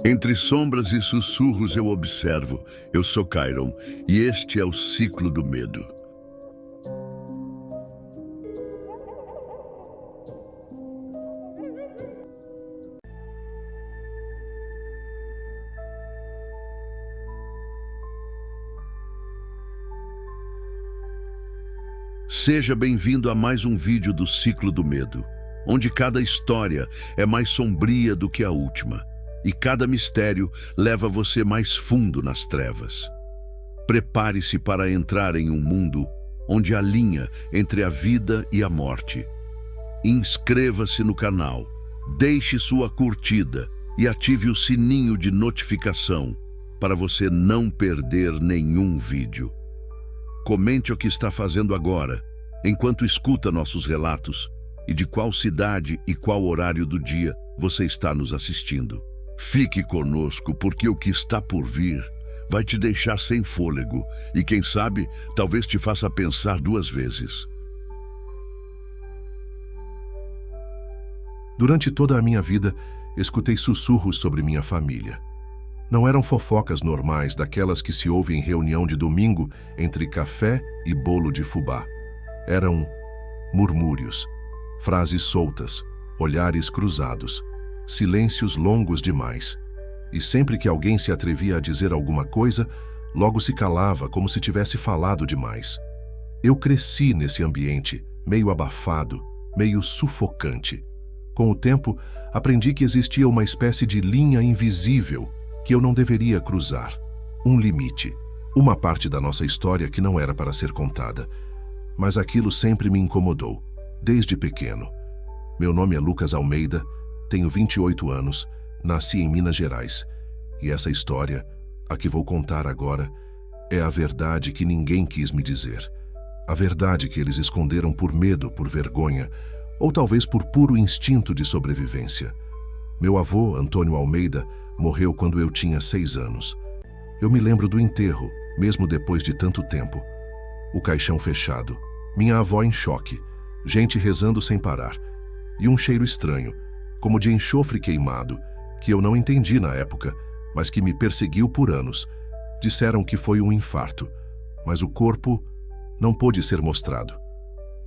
Entre sombras e sussurros eu observo. Eu sou Chiron, e este é o ciclo do medo. Seja bem-vindo a mais um vídeo do Ciclo do Medo, onde cada história é mais sombria do que a última, e cada mistério leva você mais fundo nas trevas. Prepare-se para entrar em um mundo onde há linha entre a vida e a morte. Inscreva-se no canal, deixe sua curtida e ative o sininho de notificação para você não perder nenhum vídeo. Comente o que está fazendo agora, enquanto escuta nossos relatos, e de qual cidade e qual horário do dia você está nos assistindo. Fique conosco, porque o que está por vir vai te deixar sem fôlego e, quem sabe, talvez te faça pensar duas vezes. Durante toda a minha vida, escutei sussurros sobre minha família. Não eram fofocas normais, daquelas que se ouvem em reunião de domingo entre café e bolo de fubá. Eram murmúrios, frases soltas, olhares cruzados, silêncios longos demais. E sempre que alguém se atrevia a dizer alguma coisa, logo se calava como se tivesse falado demais. Eu cresci nesse ambiente, meio abafado, meio sufocante. Com o tempo, aprendi que existia uma espécie de linha invisível que eu não deveria cruzar. Um limite. Uma parte da nossa história que não era para ser contada. Mas aquilo sempre me incomodou, desde pequeno. Meu nome é Lucas Almeida, tenho 28 anos, nasci em Minas Gerais. E essa história, a que vou contar agora, é a verdade que ninguém quis me dizer. A verdade que eles esconderam por medo, por vergonha, ou talvez por puro instinto de sobrevivência. Meu avô, Antônio Almeida, morreu quando eu tinha 6 anos. Eu me lembro do enterro, mesmo depois de tanto tempo. O caixão fechado, minha avó em choque, gente rezando sem parar, e um cheiro estranho, como de enxofre queimado, que eu não entendi na época, mas que me perseguiu por anos. Disseram que foi um infarto, mas o corpo não pôde ser mostrado.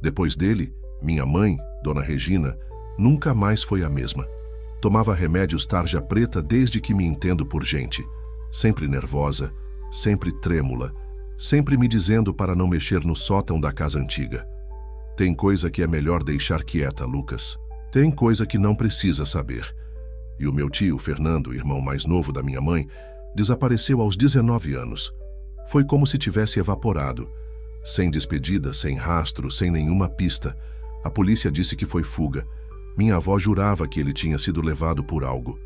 Depois dele, minha mãe, Dona Regina, nunca mais foi a mesma. Tomava remédios tarja preta desde que me entendo por gente. Sempre nervosa, sempre trêmula, sempre me dizendo para não mexer no sótão da casa antiga. Tem coisa que é melhor deixar quieta, Lucas. Tem coisa que não precisa saber. E o meu tio, Fernando, irmão mais novo da minha mãe, desapareceu aos 19 anos. Foi como se tivesse evaporado. Sem despedida, sem rastro, sem nenhuma pista. A polícia disse que foi fuga. Minha avó jurava que ele tinha sido levado por algo.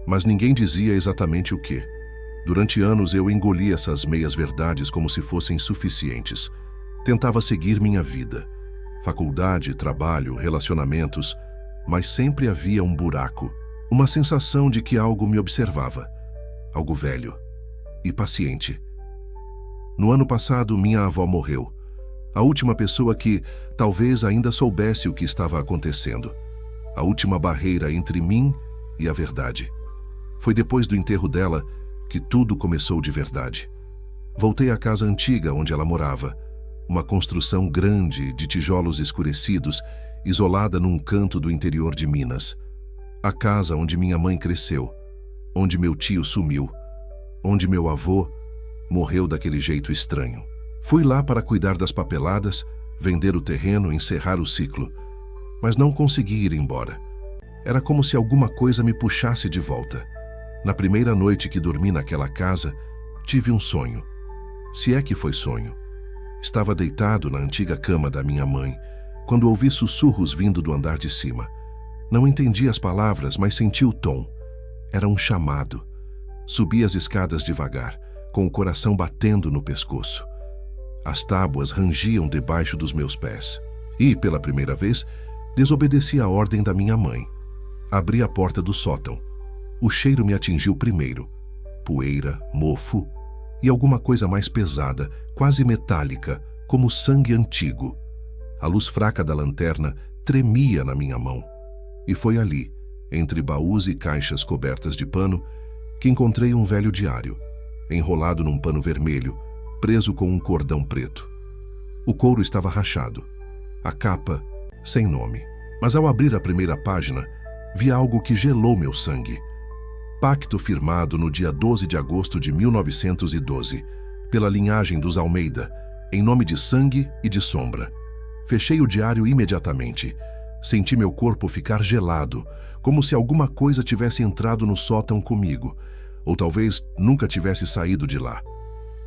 Mas ninguém dizia exatamente o quê. Durante anos eu engoli essas meias-verdades como se fossem suficientes. Tentava seguir minha vida. Faculdade, trabalho, relacionamentos. Mas sempre havia um buraco. Uma sensação de que algo me observava. Algo velho. E paciente. No ano passado, minha avó morreu. A última pessoa que talvez ainda soubesse o que estava acontecendo. A última barreira entre mim e a verdade. Foi depois do enterro dela que tudo começou de verdade. Voltei à casa antiga onde ela morava. Uma construção grande de tijolos escurecidos, isolada num canto do interior de Minas. A casa onde minha mãe cresceu, onde meu tio sumiu, onde meu avô morreu daquele jeito estranho. Fui lá para cuidar das papeladas, vender o terreno, encerrar o ciclo. Mas não consegui ir embora. Era como se alguma coisa me puxasse de volta. Na primeira noite que dormi naquela casa, tive um sonho. Se é que foi sonho. Estava deitado na antiga cama da minha mãe, quando ouvi sussurros vindo do andar de cima. Não entendi as palavras, mas senti o tom. Era um chamado. Subi as escadas devagar, com o coração batendo no pescoço. As tábuas rangiam debaixo dos meus pés. E, pela primeira vez, desobedeci a ordem da minha mãe. Abri a porta do sótão. O cheiro me atingiu primeiro. Poeira, mofo e alguma coisa mais pesada, quase metálica, como sangue antigo. A luz fraca da lanterna tremia na minha mão. E foi ali, entre baús e caixas cobertas de pano, que encontrei um velho diário, enrolado num pano vermelho, preso com um cordão preto. O couro estava rachado, a capa sem nome. Mas ao abrir a primeira página, vi algo que gelou meu sangue. Pacto firmado no dia 12 de agosto de 1912, pela linhagem dos Almeida, em nome de sangue e de sombra. Fechei o diário imediatamente. Senti meu corpo ficar gelado, como se alguma coisa tivesse entrado no sótão comigo, ou talvez nunca tivesse saído de lá.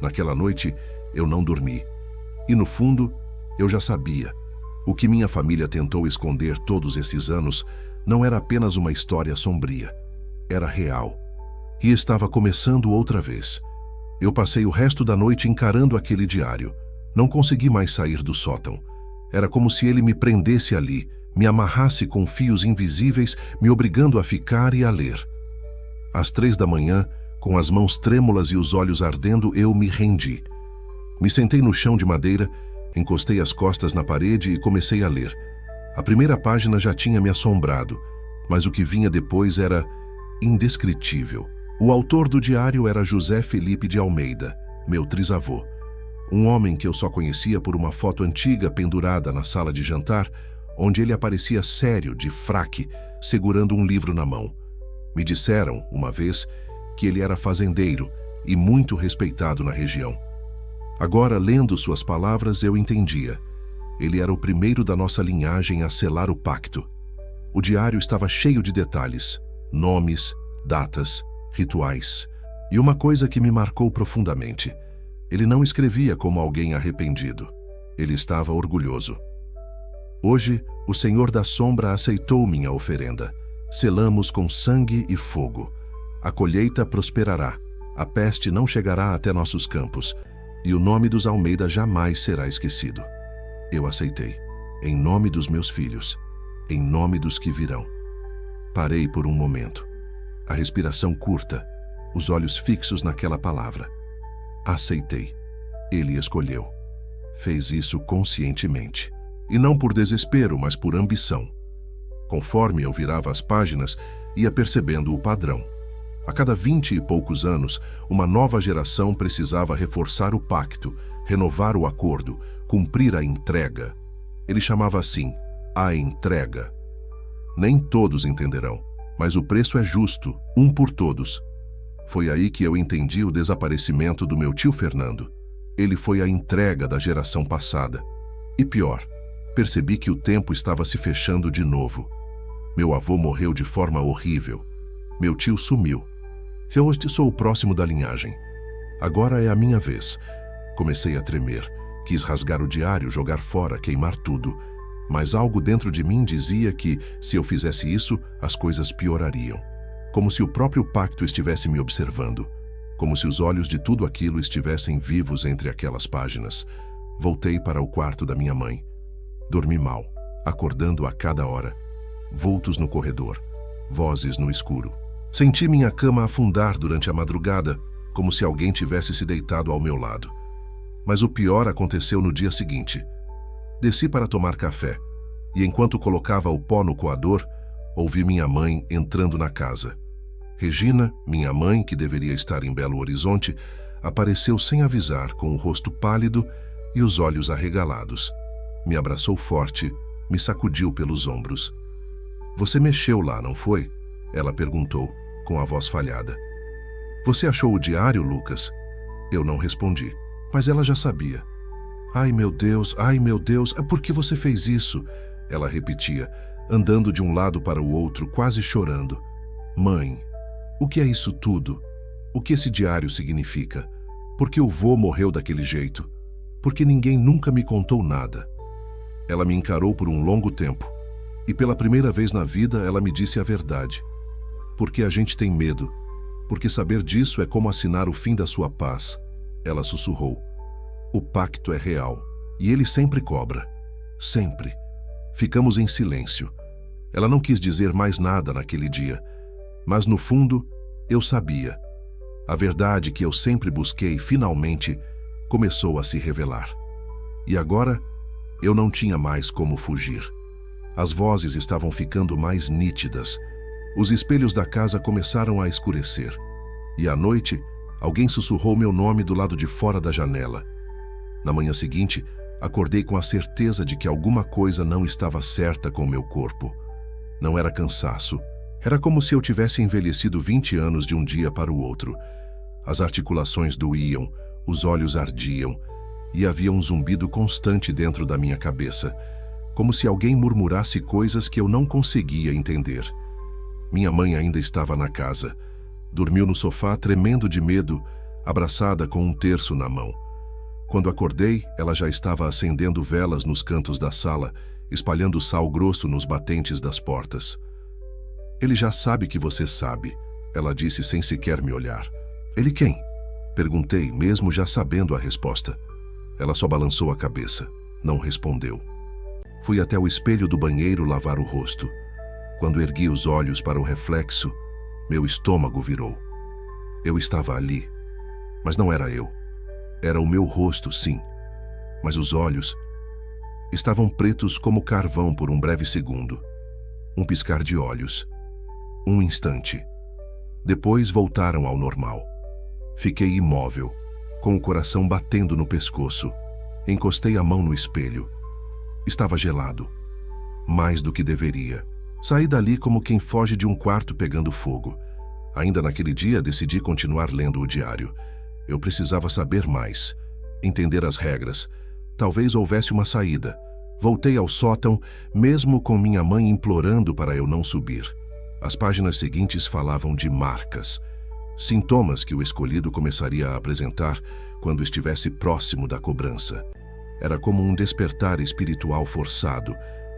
Naquela noite, eu não dormi. E no fundo, eu já sabia. O que minha família tentou esconder todos esses anos não era apenas uma história sombria. Era real. E estava começando outra vez. Eu passei o resto da noite encarando aquele diário. Não consegui mais sair do sótão. Era como se ele me prendesse ali, me amarrasse com fios invisíveis, me obrigando a ficar e a ler. Às 3 da manhã, com as mãos trêmulas e os olhos ardendo, eu me rendi. Me sentei no chão de madeira, encostei as costas na parede e comecei a ler. A primeira página já tinha me assombrado, mas o que vinha depois era indescritível. O autor do diário era José Felipe de Almeida, meu trisavô. Um homem que eu só conhecia por uma foto antiga pendurada na sala de jantar, onde ele aparecia sério, de fraque, segurando um livro na mão. Me disseram, uma vez, que ele era fazendeiro e muito respeitado na região. Agora, lendo suas palavras, eu entendia. Ele era o primeiro da nossa linhagem a selar o pacto. O diário estava cheio de detalhes, nomes, datas, rituais. E uma coisa que me marcou profundamente. Ele não escrevia como alguém arrependido. Ele estava orgulhoso. Hoje, o Senhor da Sombra aceitou minha oferenda. Selamos com sangue e fogo. A colheita prosperará. A peste não chegará até nossos campos. E o nome dos Almeida jamais será esquecido. Eu aceitei. Em nome dos meus filhos. Em nome dos que virão. Parei por um momento. A respiração curta. Os olhos fixos naquela palavra. Aceitei. Ele escolheu. Fez isso conscientemente. E não por desespero, mas por ambição. Conforme eu virava as páginas, ia percebendo o padrão. A cada 20 e poucos anos, uma nova geração precisava reforçar o pacto, renovar o acordo, cumprir a entrega. Ele chamava assim, a entrega. Nem todos entenderão, mas o preço é justo, um por todos. Foi aí que eu entendi o desaparecimento do meu tio Fernando. Ele foi a entrega da geração passada. E pior, percebi que o tempo estava se fechando de novo. Meu avô morreu de forma horrível. Meu tio sumiu. Eu hoje sou o próximo da linhagem. Agora é a minha vez. Comecei a tremer. Quis rasgar o diário, jogar fora, queimar tudo. Mas algo dentro de mim dizia que, se eu fizesse isso, as coisas piorariam. Como se o próprio pacto estivesse me observando. Como se os olhos de tudo aquilo estivessem vivos entre aquelas páginas. Voltei para o quarto da minha mãe. Dormi mal, acordando a cada hora. Vultos no corredor, vozes no escuro. Senti minha cama afundar durante a madrugada, como se alguém tivesse se deitado ao meu lado. Mas o pior aconteceu no dia seguinte. Desci para tomar café, e enquanto colocava o pó no coador, ouvi minha mãe entrando na casa. Regina, minha mãe, que deveria estar em Belo Horizonte, apareceu sem avisar, com o rosto pálido e os olhos arregalados. Me abraçou forte, me sacudiu pelos ombros. "Você mexeu lá, não foi?" Ela perguntou, com a voz falhada. "Você achou o diário, Lucas?" Eu não respondi, mas ela já sabia. Ai meu Deus, por que você fez isso?" Ela repetia, andando de um lado para o outro, quase chorando. "Mãe, o que é isso tudo? O que esse diário significa? Por que o vô morreu daquele jeito? Por que ninguém nunca me contou nada?" Ela me encarou por um longo tempo, e pela primeira vez na vida ela me disse a verdade. "Porque a gente tem medo, porque saber disso é como assinar o fim da sua paz." Ela sussurrou. "O pacto é real, e ele sempre cobra. Sempre." Ficamos em silêncio. Ela não quis dizer mais nada naquele dia, mas no fundo, eu sabia. A verdade que eu sempre busquei, finalmente, começou a se revelar. E agora, eu não tinha mais como fugir. As vozes estavam ficando mais nítidas. Os espelhos da casa começaram a escurecer. E à noite, alguém sussurrou meu nome do lado de fora da janela. Na manhã seguinte, acordei com a certeza de que alguma coisa não estava certa com meu corpo. Não era cansaço. Era como se eu tivesse envelhecido 20 anos de um dia para o outro. As articulações doíam, os olhos ardiam, e havia um zumbido constante dentro da minha cabeça, como se alguém murmurasse coisas que eu não conseguia entender. Minha mãe ainda estava na casa. Dormiu no sofá, tremendo de medo, abraçada com um terço na mão. Quando acordei, ela já estava acendendo velas nos cantos da sala, espalhando sal grosso nos batentes das portas. "Ele já sabe que você sabe", ela disse sem sequer me olhar. "Ele quem?" Perguntei, mesmo já sabendo a resposta. Ela só balançou a cabeça, não respondeu. Fui até o espelho do banheiro lavar o rosto. Quando ergui os olhos para o reflexo, meu estômago virou. Eu estava ali, mas não era eu. Era o meu rosto, sim, mas os olhos estavam pretos como carvão por um breve segundo. Um piscar de olhos. Um instante. Depois voltaram ao normal. Fiquei imóvel, com o coração batendo no pescoço. Encostei a mão no espelho. Estava gelado. Mais do que deveria. Saí dali como quem foge de um quarto pegando fogo. Ainda naquele dia decidi continuar lendo o diário. Eu precisava saber mais, entender as regras. Talvez houvesse uma saída. Voltei ao sótão, mesmo com minha mãe implorando para eu não subir. As páginas seguintes falavam de marcas. Sintomas que o escolhido começaria a apresentar quando estivesse próximo da cobrança. Era como um despertar espiritual forçado,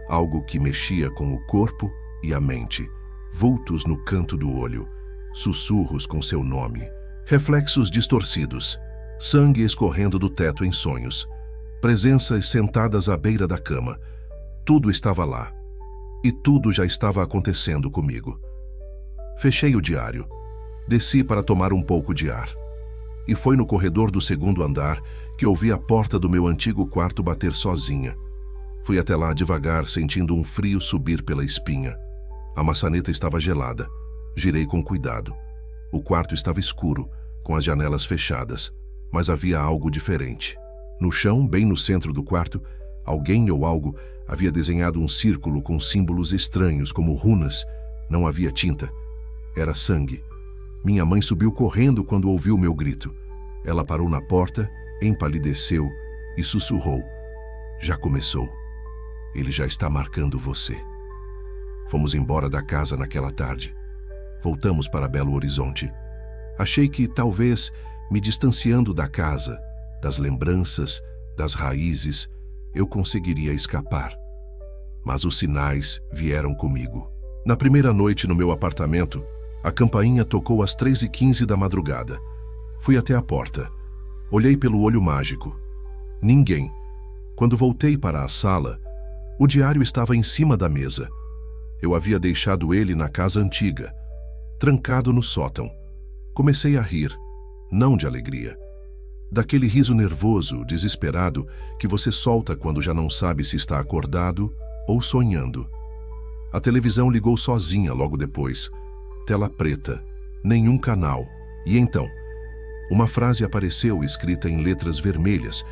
algo que mexia com o corpo e a mente. Vultos no canto do olho, sussurros com seu nome, reflexos distorcidos, sangue escorrendo do teto em sonhos, presenças sentadas à beira da cama. Tudo estava lá. E tudo já estava acontecendo comigo. Fechei o diário. Desci para tomar um pouco de ar. E foi no corredor do segundo andar que ouvi a porta do meu antigo quarto bater sozinha. Fui até lá devagar, sentindo um frio subir pela espinha. A maçaneta estava gelada. Girei com cuidado. O quarto estava escuro, com as janelas fechadas, mas havia algo diferente. No chão, bem no centro do quarto, alguém ou algo havia desenhado um círculo com símbolos estranhos, como runas. Não havia tinta. Era sangue. Minha mãe subiu correndo quando ouviu meu grito. Ela parou na porta, empalideceu e sussurrou. "Já começou. Ele já está marcando você." Fomos embora da casa naquela tarde. Voltamos para Belo Horizonte. Achei que, talvez, me distanciando da casa, das lembranças, das raízes, eu conseguiria escapar. Mas os sinais vieram comigo. Na primeira noite no meu apartamento, a campainha tocou às 3h15 da madrugada. Fui até a porta. Olhei pelo olho mágico. Ninguém. Quando voltei para a sala, o diário estava em cima da mesa. Eu havia deixado ele na casa antiga, trancado no sótão. Comecei a rir, não de alegria. Daquele riso nervoso, desesperado, que você solta quando já não sabe se está acordado ou sonhando. A televisão ligou sozinha logo depois. Tela preta, nenhum canal. E então, uma frase apareceu escrita em letras vermelhas,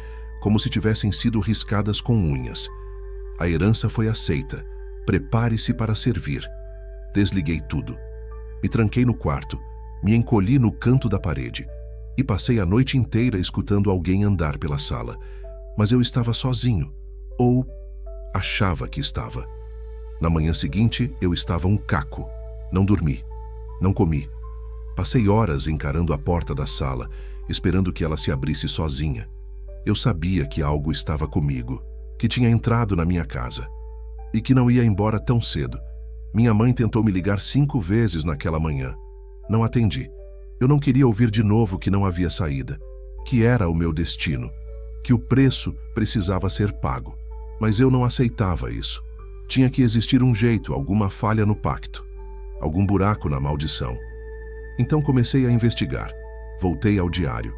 como se tivessem sido riscadas com unhas. A herança foi aceita. Prepare-se para servir. Desliguei tudo. Me tranquei no quarto, me encolhi no canto da parede e passei a noite inteira escutando alguém andar pela sala. Mas eu estava sozinho, ou achava que estava. Na manhã seguinte, eu estava um caco. Não dormi, não comi. Passei horas encarando a porta da sala, esperando que ela se abrisse sozinha. Eu sabia que algo estava comigo, que tinha entrado na minha casa e que não ia embora tão cedo. Minha mãe tentou me ligar 5 vezes naquela manhã. Não atendi. Eu não queria ouvir de novo que não havia saída, que era o meu destino, que o preço precisava ser pago. Mas eu não aceitava isso. Tinha que existir um jeito, alguma falha no pacto, algum buraco na maldição. Então comecei a investigar. Voltei ao diário.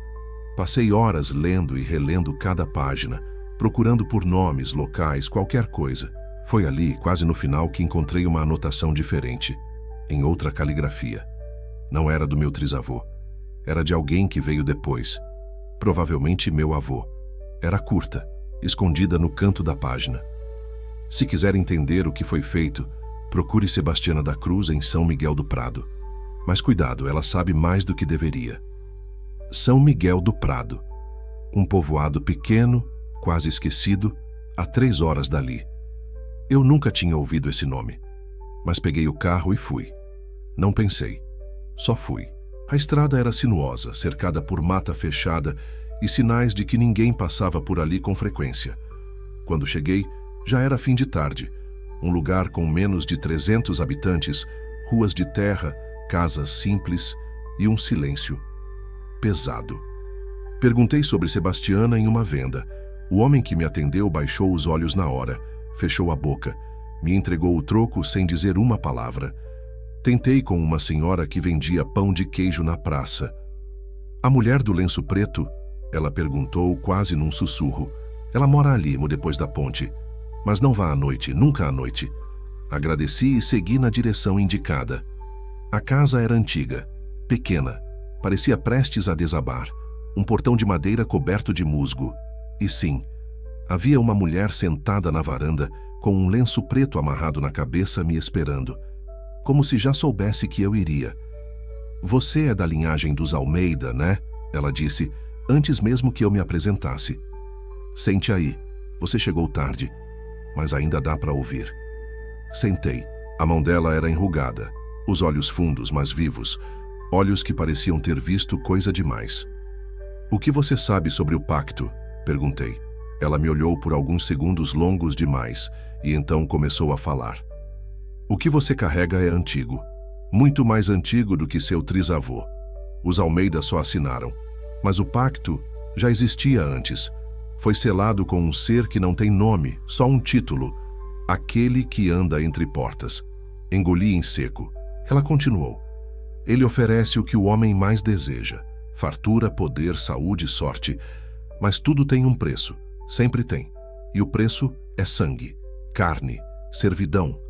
Passei horas lendo e relendo cada página, procurando por nomes, locais, qualquer coisa. Foi ali, quase no final, que encontrei uma anotação diferente, em outra caligrafia. Não era do meu trisavô. Era de alguém que veio depois. Provavelmente meu avô. Era curta, escondida no canto da página. Se quiser entender o que foi feito, procure Sebastiana da Cruz em São Miguel do Prado. Mas cuidado, ela sabe mais do que deveria. São Miguel do Prado. Um povoado pequeno, quase esquecido, a 3 horas dali. Eu nunca tinha ouvido esse nome, mas peguei o carro e fui. Não pensei, só fui. A estrada era sinuosa, cercada por mata fechada e sinais de que ninguém passava por ali com frequência. Quando cheguei, já era fim de tarde. Um lugar com menos de 300 habitantes, ruas de terra, casas simples e um silêncio pesado. Perguntei sobre Sebastiana em uma venda. O homem que me atendeu baixou os olhos na hora, fechou a boca, me entregou o troco sem dizer uma palavra. Tentei com uma senhora que vendia pão de queijo na praça. A mulher do lenço preto? Ela perguntou quase num sussurro. Ela mora ali, depois da ponte. Mas não vá à noite, nunca à noite. Agradeci e segui na direção indicada. A casa era antiga, pequena, parecia prestes a desabar. Um portão de madeira coberto de musgo. E sim, havia uma mulher sentada na varanda, com um lenço preto amarrado na cabeça me esperando. Como se já soubesse que eu iria. Você é da linhagem dos Almeida, né? Ela disse, antes mesmo que eu me apresentasse. Sente aí, você chegou tarde, mas ainda dá para ouvir. Sentei. A mão dela era enrugada, os olhos fundos, mas vivos, olhos que pareciam ter visto coisa demais. O que você sabe sobre o pacto? Perguntei. Ela me olhou por alguns segundos longos demais e então começou a falar. O que você carrega é antigo, muito mais antigo do que seu trisavô. Os Almeida só assinaram, mas o pacto já existia antes. Foi selado com um ser que não tem nome, só um título, aquele que anda entre portas. Engoli em seco. Ela continuou. Ele oferece o que o homem mais deseja, fartura, poder, saúde, sorte, mas tudo tem um preço, sempre tem, e o preço é sangue, carne, servidão,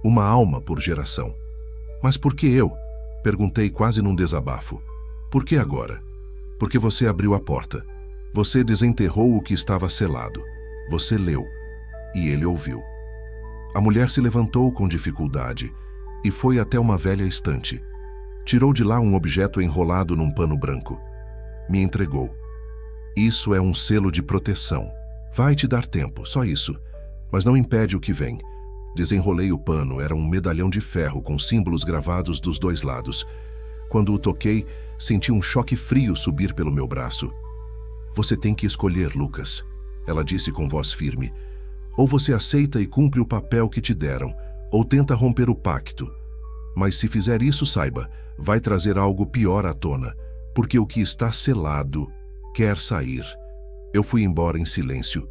uma alma por geração. Mas por que eu? Perguntei quase num desabafo. Por que agora? Porque você abriu a porta. Você desenterrou o que estava selado. Você leu. E ele ouviu. A mulher se levantou com dificuldade e foi até uma velha estante. Tirou de lá um objeto enrolado num pano branco. Me entregou. Isso é um selo de proteção. Vai te dar tempo, só isso. Mas não impede o que vem. Desenrolei o pano, era um medalhão de ferro com símbolos gravados dos 2 lados. Quando o toquei, senti um choque frio subir pelo meu braço. Você tem que escolher, Lucas, ela disse com voz firme. Ou você aceita e cumpre o papel que te deram, ou tenta romper o pacto. Mas se fizer isso, saiba, vai trazer algo pior à tona, porque o que está selado quer sair. Eu fui embora em silêncio.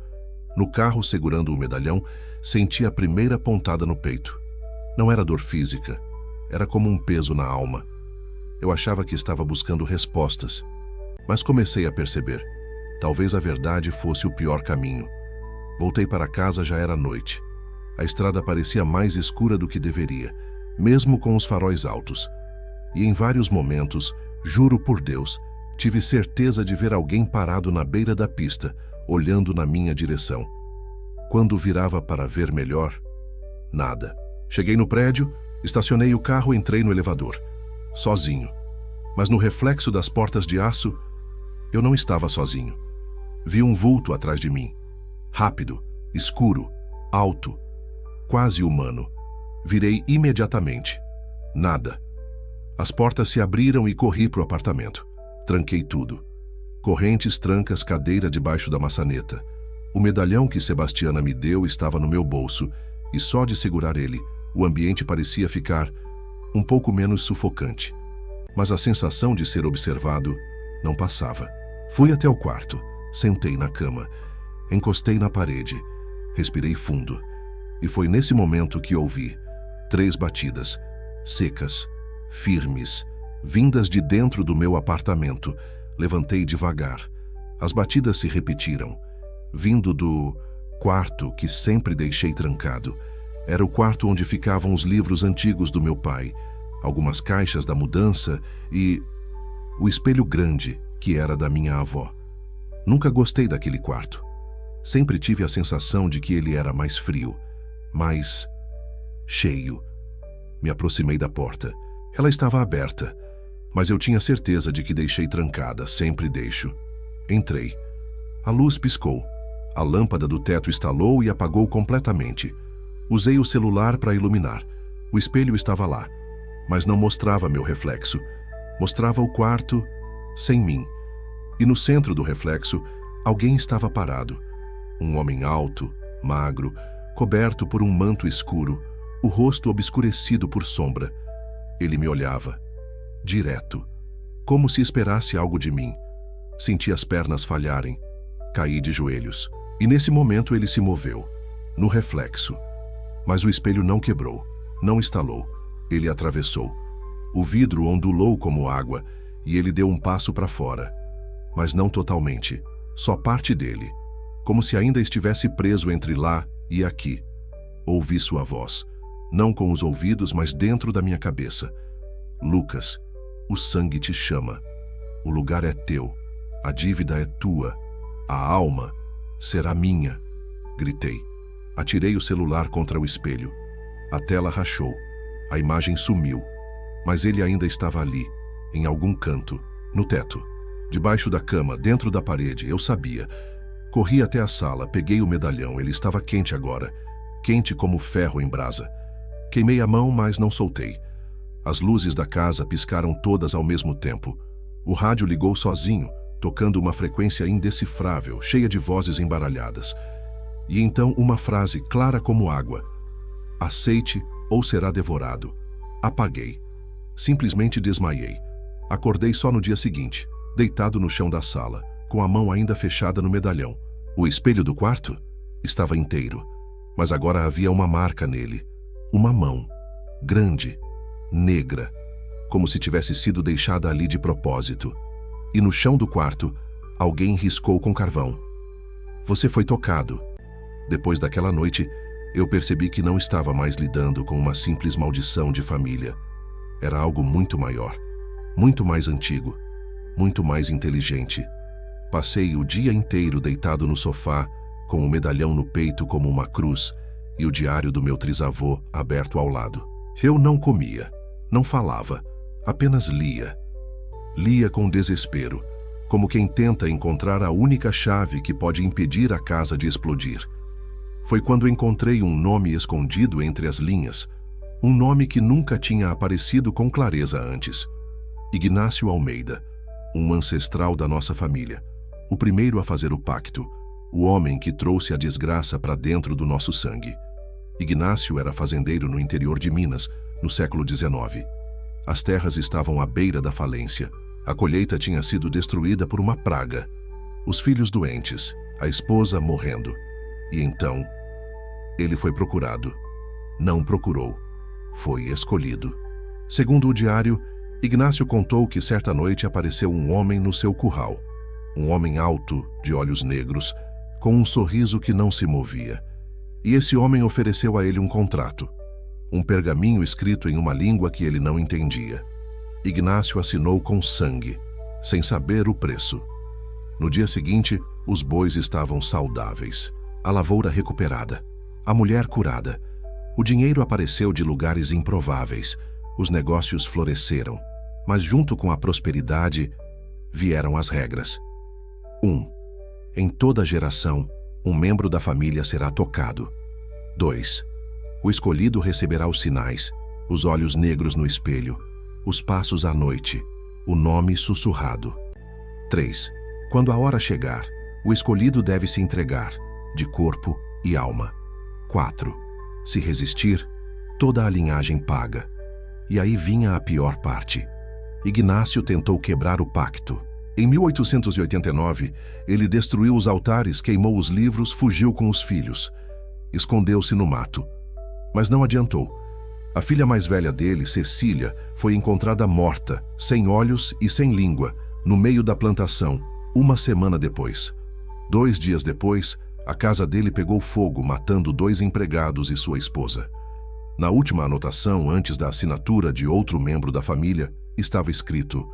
No carro, segurando o medalhão, senti a primeira pontada no peito. Não era dor física, era como um peso na alma. Eu achava que estava buscando respostas, mas comecei a perceber. Talvez a verdade fosse o pior caminho. Voltei para casa, já era noite. A estrada parecia mais escura do que deveria, mesmo com os faróis altos. E em vários momentos, juro por Deus, tive certeza de ver alguém parado na beira da pista, olhando na minha direção. Quando virava para ver melhor, nada. Cheguei no prédio, estacionei o carro e entrei no elevador. Sozinho. Mas no reflexo das portas de aço, eu não estava sozinho. Vi um vulto atrás de mim. Rápido, escuro, alto, quase humano. Virei imediatamente. Nada. As portas se abriram e corri para o apartamento. Tranquei tudo. Correntes, trancas, cadeira debaixo da maçaneta. O medalhão que Sebastiana me deu estava no meu bolso, e só de segurar ele, o ambiente parecia ficar um pouco menos sufocante. Mas a sensação de ser observado não passava. Fui até o quarto, sentei na cama, encostei na parede, respirei fundo. E foi nesse momento que ouvi 3 batidas, secas, firmes, vindas de dentro do meu apartamento. Levantei devagar. As batidas se repetiram, vindo do quarto que sempre deixei trancado. Era o quarto onde ficavam os livros antigos do meu pai, algumas caixas da mudança e... O espelho grande, que era da minha avó. Nunca gostei daquele quarto. Sempre tive a sensação de que ele era mais frio, mais cheio. Me aproximei da porta. Ela estava aberta, mas eu tinha certeza de que deixei trancada, sempre deixo. Entrei. A luz piscou. A lâmpada do teto estalou e apagou completamente. Usei o celular para iluminar. O espelho estava lá, mas não mostrava meu reflexo. Mostrava o quarto sem mim. E no centro do reflexo, alguém estava parado. Um homem alto, magro, coberto por um manto escuro, o rosto obscurecido por sombra. Ele me olhava, direto, como se esperasse algo de mim. Senti as pernas falharem. Caí de joelhos. E nesse momento ele se moveu, no reflexo. Mas o espelho não quebrou, não estalou. Ele atravessou. O vidro ondulou como água e ele deu um passo para fora. Mas não totalmente, só parte dele, como se ainda estivesse preso entre lá e aqui. Ouvi sua voz, não com os ouvidos, mas dentro da minha cabeça. Lucas, o sangue te chama. O lugar é teu, a dívida é tua, a alma será minha. Gritei. Atirei o celular contra o espelho. A tela rachou. A imagem sumiu. Mas ele ainda estava ali, em algum canto, no teto. Debaixo da cama, dentro da parede, eu sabia. Corri até a sala, peguei o medalhão, ele estava quente agora. Quente como ferro em brasa. Queimei a mão, mas não soltei. As luzes da casa piscaram todas ao mesmo tempo. O rádio ligou sozinho, tocando uma frequência indecifrável, cheia de vozes embaralhadas. E então uma frase clara como água. Aceite ou será devorado. Apaguei. Simplesmente desmaiei. Acordei só no dia seguinte, deitado no chão da sala, com a mão ainda fechada no medalhão. O espelho do quarto estava inteiro, mas agora havia uma marca nele. Uma mão, grande, negra, como se tivesse sido deixada ali de propósito. E no chão do quarto, alguém riscou com carvão. Você foi tocado. Depois daquela noite, eu percebi que não estava mais lidando com uma simples maldição de família. Era algo muito maior, muito mais antigo, muito mais inteligente. Passei o dia inteiro deitado no sofá, com o medalhão no peito como uma cruz e o diário do meu trisavô aberto ao lado. Eu não comia, não falava, apenas lia. Lia com desespero, como quem tenta encontrar a única chave que pode impedir a casa de explodir. Foi quando encontrei um nome escondido entre as linhas, um nome que nunca tinha aparecido com clareza antes. Ignácio Almeida, um ancestral da nossa família, o primeiro a fazer o pacto, o homem que trouxe a desgraça para dentro do nosso sangue. Ignácio era fazendeiro no interior de Minas, no século XIX. As terras estavam à beira da falência. A colheita tinha sido destruída por uma praga. Os filhos doentes, a esposa morrendo. E então, ele foi procurado. Não procurou. Foi escolhido. Segundo o diário, Ignácio contou que certa noite apareceu um homem no seu curral. Um homem alto, de olhos negros, com um sorriso que não se movia. E esse homem ofereceu a ele um contrato. Um pergaminho escrito em uma língua que ele não entendia. Ignácio assinou com sangue, sem saber o preço. No dia seguinte, os bois estavam saudáveis, a lavoura recuperada, a mulher curada. O dinheiro apareceu de lugares improváveis, os negócios floresceram, mas junto com a prosperidade vieram as regras. 1. Em toda geração, um membro da família será tocado. 2. O escolhido receberá os sinais, os olhos negros no espelho, os passos à noite, o nome sussurrado. 3. Quando a hora chegar, o escolhido deve se entregar, de corpo e alma. 4. Se resistir, toda a linhagem paga. E aí vinha a pior parte. Ignácio tentou quebrar o pacto. Em 1889, ele destruiu os altares, queimou os livros, fugiu com os filhos. Escondeu-se no mato. Mas não adiantou. A filha mais velha dele, Cecília, foi encontrada morta, sem olhos e sem língua, no meio da plantação, uma semana depois. 2 dias depois, a casa dele pegou fogo, matando 2 empregados e sua esposa. Na última anotação, antes da assinatura de outro membro da família, estava escrito: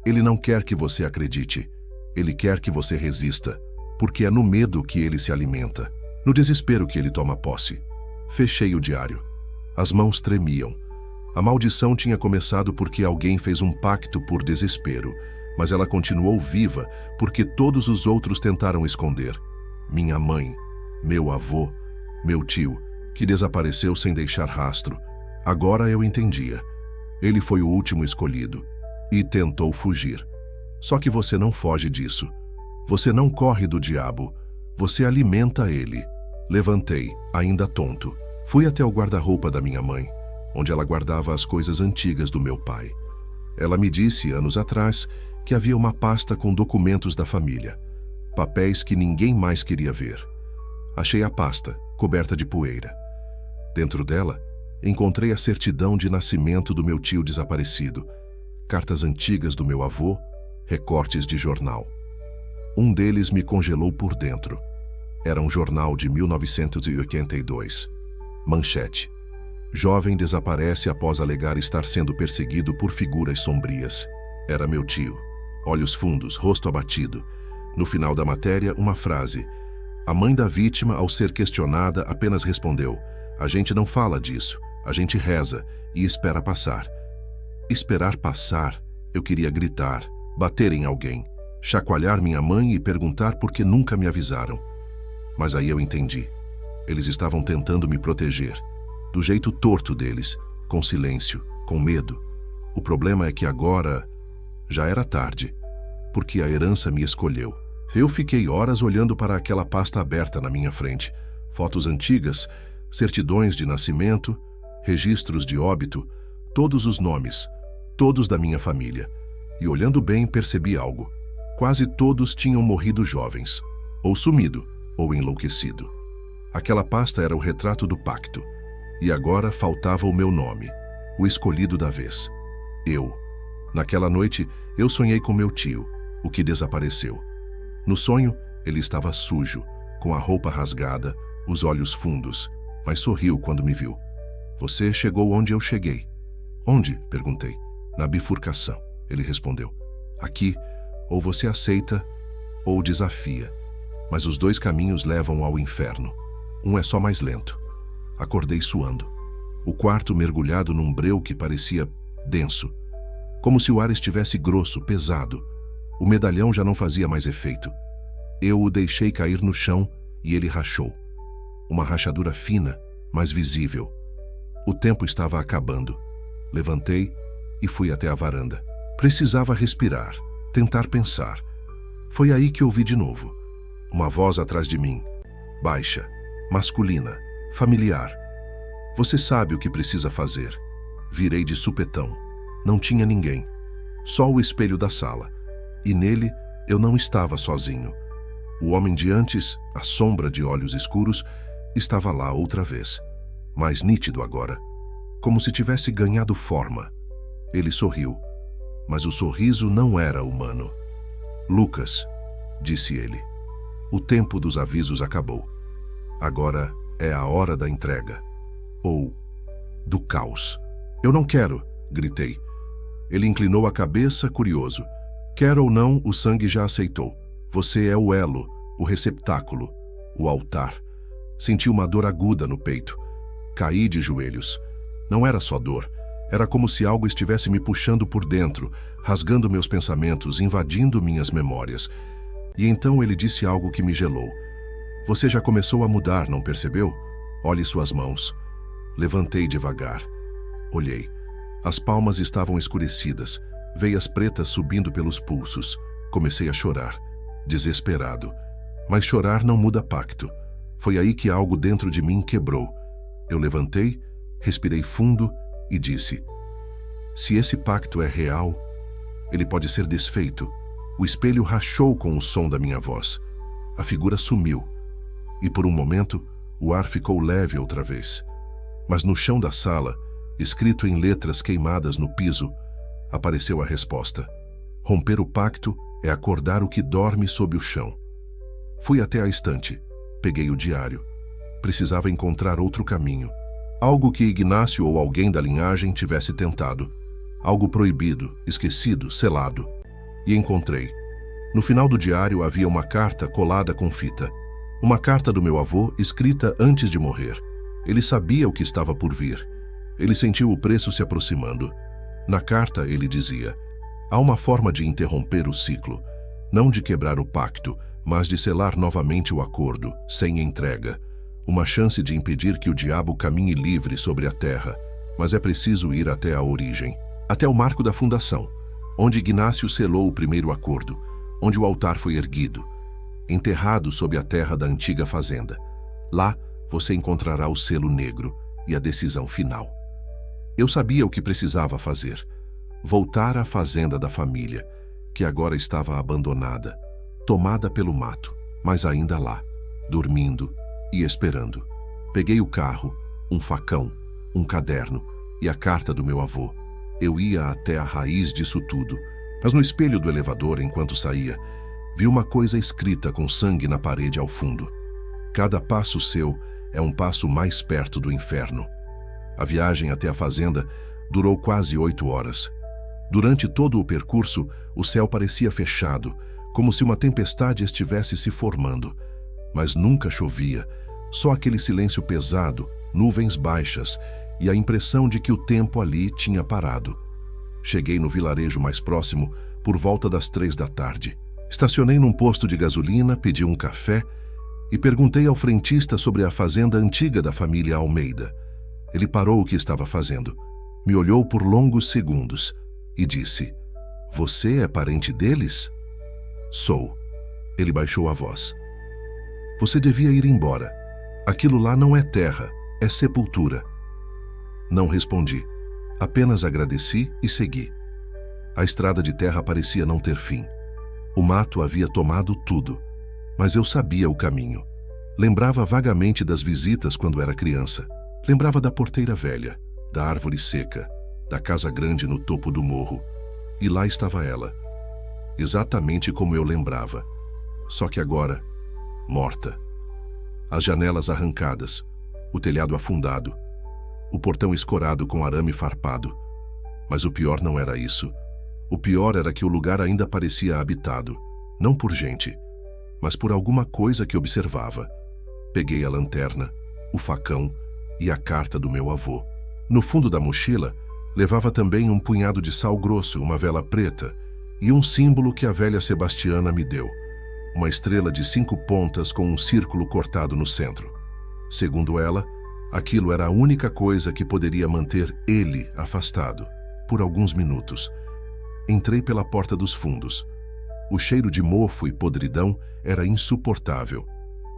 Ele não quer que você acredite. Ele quer que você resista, porque é no medo que ele se alimenta, no desespero que ele toma posse. Fechei o diário. As mãos tremiam. A maldição tinha começado porque alguém fez um pacto por desespero, mas ela continuou viva porque todos os outros tentaram esconder. Minha mãe, meu avô, meu tio, que desapareceu sem deixar rastro. Agora eu entendia. Ele foi o último escolhido e tentou fugir. Só que você não foge disso. Você não corre do diabo. Você alimenta ele. Levantei, ainda tonto. Fui até o guarda-roupa da minha mãe, onde ela guardava as coisas antigas do meu pai. Ela me disse, anos atrás, que havia uma pasta com documentos da família. Papéis que ninguém mais queria ver. Achei a pasta, coberta de poeira. Dentro dela, encontrei a certidão de nascimento do meu tio desaparecido, cartas antigas do meu avô, recortes de jornal. Um deles me congelou por dentro. Era um jornal de 1982. Manchete. Jovem desaparece após alegar estar sendo perseguido por figuras sombrias. Era meu tio. Olhos fundos, rosto abatido. No final da matéria, uma frase. A mãe da vítima, ao ser questionada, apenas respondeu: "A gente não fala disso. A gente reza e espera passar." Esperar passar, eu queria gritar, bater em alguém, chacoalhar minha mãe e perguntar por que nunca me avisaram. Mas aí eu entendi. Eles estavam tentando me proteger, do jeito torto deles, com silêncio, com medo. O problema é que agora já era tarde, porque a herança me escolheu. Eu fiquei horas olhando para aquela pasta aberta na minha frente. Fotos antigas, certidões de nascimento, registros de óbito, todos os nomes, todos da minha família. E olhando bem, percebi algo. Quase todos tinham morrido jovens, ou sumido, ou enlouquecido. Aquela pasta era o retrato do pacto. E agora faltava o meu nome, o escolhido da vez. Eu. Naquela noite, eu sonhei com meu tio, o que desapareceu. No sonho, ele estava sujo, com a roupa rasgada, os olhos fundos, mas sorriu quando me viu. "Você chegou onde eu cheguei." "Onde?" perguntei. "Na bifurcação," ele respondeu. "Aqui, ou você aceita, ou desafia. Mas os dois caminhos levam ao inferno. Um é só mais lento." Acordei suando. O quarto mergulhado num breu que parecia denso. Como se o ar estivesse grosso, pesado. O medalhão já não fazia mais efeito. Eu o deixei cair no chão e ele rachou. Uma rachadura fina, mas visível. O tempo estava acabando. Levantei e fui até a varanda. Precisava respirar, tentar pensar. Foi aí que ouvi de novo. Uma voz atrás de mim. Baixa, masculina, familiar. "Você sabe o que precisa fazer." Virei de supetão. Não tinha ninguém. Só o espelho da sala. E nele eu não estava sozinho. O homem de antes, a sombra de olhos escuros, estava lá outra vez. Mais nítido agora. Como se tivesse ganhado forma. Ele sorriu. Mas o sorriso não era humano. "Lucas", disse ele. "O tempo dos avisos acabou. Agora é a hora da entrega. Ou do caos." "Eu não quero", gritei. Ele inclinou a cabeça, curioso. "Quer ou não, o sangue já aceitou. Você é o elo, o receptáculo, o altar." Senti uma dor aguda no peito. Caí de joelhos. Não era só dor. Era como se algo estivesse me puxando por dentro, rasgando meus pensamentos, invadindo minhas memórias. E então ele disse algo que me gelou. "Você já começou a mudar, não percebeu? Olhe suas mãos." Levantei devagar. Olhei. As palmas estavam escurecidas, veias pretas subindo pelos pulsos. Comecei a chorar, desesperado. Mas chorar não muda pacto. Foi aí que algo dentro de mim quebrou. Eu levantei, respirei fundo e disse: "Se esse pacto é real, ele pode ser desfeito." O espelho rachou com o som da minha voz. A figura sumiu. E por um momento, o ar ficou leve outra vez. Mas no chão da sala, escrito em letras queimadas no piso, apareceu a resposta. Romper o pacto é acordar o que dorme sob o chão. Fui até a estante. Peguei o diário. Precisava encontrar outro caminho. Algo que Ignácio ou alguém da linhagem tivesse tentado. Algo proibido, esquecido, selado. e encontrei. No final do diário havia uma carta colada com fita. Uma carta do meu avô escrita antes de morrer. Ele sabia o que estava por vir. Ele sentiu o preço se aproximando. Na carta ele dizia: há uma forma de interromper o ciclo, não de quebrar o pacto, mas de selar novamente o acordo, sem entrega. Uma chance de impedir que o diabo caminhe livre sobre a terra, mas é preciso ir até a origem, até o marco da fundação, onde Ignácio selou o primeiro acordo, onde o altar foi erguido, enterrado sob a terra da antiga fazenda. Lá você encontrará o selo negro e a decisão final. Eu sabia o que precisava fazer: voltar à fazenda da família, que agora estava abandonada, tomada pelo mato, mas ainda lá, dormindo e esperando. Peguei o carro, um facão, um caderno e a carta do meu avô. Eu ia até a raiz disso tudo, mas no espelho do elevador, enquanto saía, vi uma coisa escrita com sangue na parede ao fundo: cada passo seu é um passo mais perto do inferno. A viagem até a fazenda durou quase 8 horas. Durante todo o percurso, o céu parecia fechado, como se uma tempestade estivesse se formando. Mas nunca chovia, só aquele silêncio pesado, nuvens baixas e a impressão de que o tempo ali tinha parado. Cheguei no vilarejo mais próximo por volta das 3 da tarde. Estacionei num posto de gasolina, pedi um café e perguntei ao frentista sobre a fazenda antiga da família Almeida. Ele parou o que estava fazendo, me olhou por longos segundos e disse: você é parente deles? Sou. Ele baixou a voz. Você devia ir embora. Aquilo lá não é terra, é sepultura. Não respondi. Apenas agradeci e segui. A estrada de terra parecia não ter fim. O mato havia tomado tudo, mas eu sabia o caminho. Lembrava vagamente das visitas quando era criança. Lembrava da porteira velha, da árvore seca, da casa grande no topo do morro. E lá estava ela, exatamente como eu lembrava, só que agora, morta. As janelas arrancadas, o telhado afundado, o portão escorado com arame farpado. Mas o pior não era isso. O pior era que o lugar ainda parecia habitado, não por gente, mas por alguma coisa que observava. Peguei a lanterna, o facão e a carta do meu avô. No fundo da mochila, levava também um punhado de sal grosso, uma vela preta e um símbolo que a velha Sebastiana me deu. Uma estrela de 5 pontas com um círculo cortado no centro. Segundo ela, aquilo era a única coisa que poderia manter ele afastado, por alguns minutos. Entrei pela porta dos fundos. O cheiro de mofo e podridão era insuportável.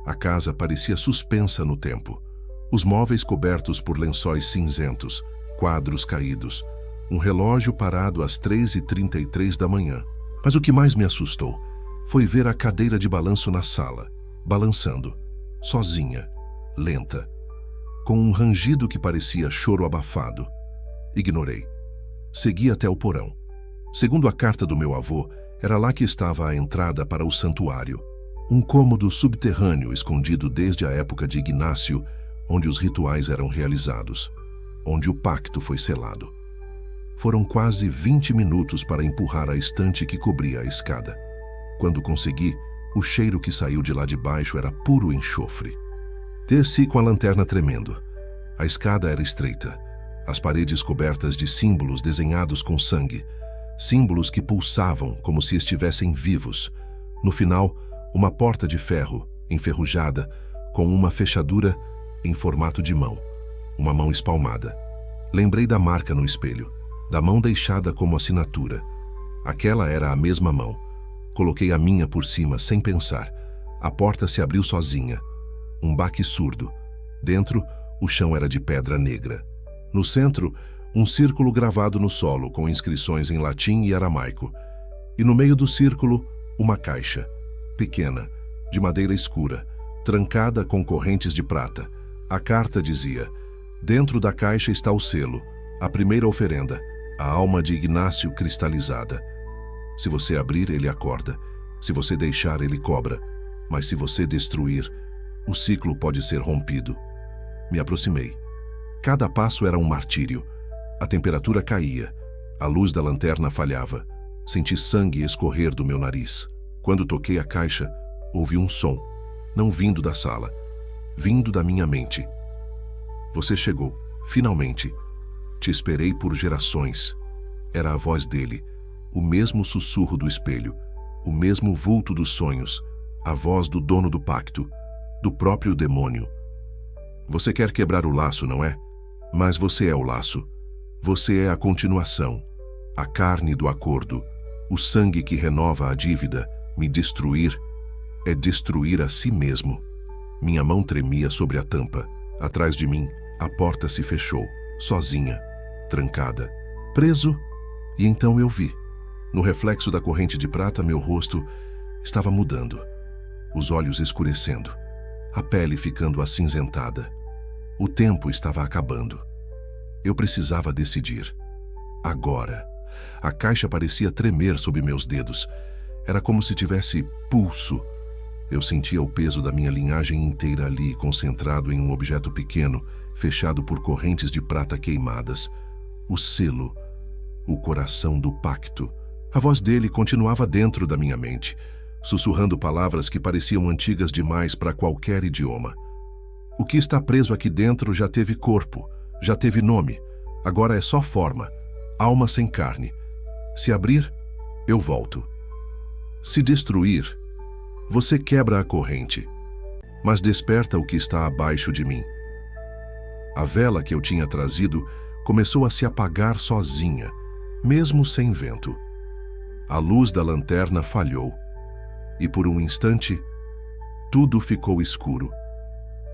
A casa parecia suspensa no tempo. Os móveis cobertos por lençóis cinzentos, quadros caídos, um relógio parado às 3h33 da manhã. Mas o que mais me assustou foi ver a cadeira de balanço na sala, balançando, sozinha, lenta, com um rangido que parecia choro abafado. Ignorei. Segui até o porão. Segundo a carta do meu avô, era lá que estava a entrada para o santuário. Um cômodo subterrâneo escondido desde a época de Ignácio, onde os rituais eram realizados, onde o pacto foi selado. Foram quase 20 minutos para empurrar a estante que cobria a escada. Quando consegui, o cheiro que saiu de lá de baixo era puro enxofre. Desci com a lanterna tremendo. A escada era estreita, as paredes cobertas de símbolos desenhados com sangue, símbolos que pulsavam como se estivessem vivos. No final, uma porta de ferro, enferrujada, com uma fechadura em formato de mão, uma mão espalmada. Lembrei da marca no espelho, da mão deixada como assinatura. Aquela era a mesma mão. Coloquei a minha por cima sem pensar. A porta se abriu sozinha. Um baque surdo. Dentro, o chão era de pedra negra. No centro, um círculo gravado no solo com inscrições em latim e aramaico. E no meio do círculo, uma caixa, pequena, de madeira escura, trancada com correntes de prata. A carta dizia: dentro da caixa está o selo, a primeira oferenda, a alma de Ignácio cristalizada. Se você abrir, ele acorda. Se você deixar, ele cobra. Mas se você destruir, o ciclo pode ser rompido. Me aproximei. Cada passo era um martírio. A temperatura caía. A luz da lanterna falhava. Senti sangue escorrer do meu nariz. Quando toquei a caixa, ouvi um som, não vindo da sala, vindo da minha mente. Você chegou, finalmente. Te esperei por gerações. Era a voz dele, o mesmo sussurro do espelho, o mesmo vulto dos sonhos, a voz do dono do pacto, do próprio demônio. Você quer quebrar o laço, não é? Mas você é o laço. Você é a continuação, a carne do acordo, o sangue que renova a dívida. Me destruir é destruir a si mesmo. Minha mão tremia sobre a tampa. Atrás de mim, a porta se fechou, sozinha, trancada. Preso, e então eu vi. No reflexo da corrente de prata, meu rosto estava mudando. Os olhos escurecendo, a pele ficando acinzentada. O tempo estava acabando. Eu precisava decidir. Agora. A caixa parecia tremer sob meus dedos. Era como se tivesse pulso. Eu sentia o peso da minha linhagem inteira ali, concentrado em um objeto pequeno, fechado por correntes de prata queimadas. O selo, o coração do pacto. A voz dele continuava dentro da minha mente, sussurrando palavras que pareciam antigas demais para qualquer idioma. O que está preso aqui dentro já teve corpo, já teve nome. Agora é só forma, alma sem carne. Se abrir, eu volto. Se destruir, você quebra a corrente, mas desperta o que está abaixo de mim. A vela que eu tinha trazido começou a se apagar sozinha, mesmo sem vento. A luz da lanterna falhou, e por um instante, tudo ficou escuro.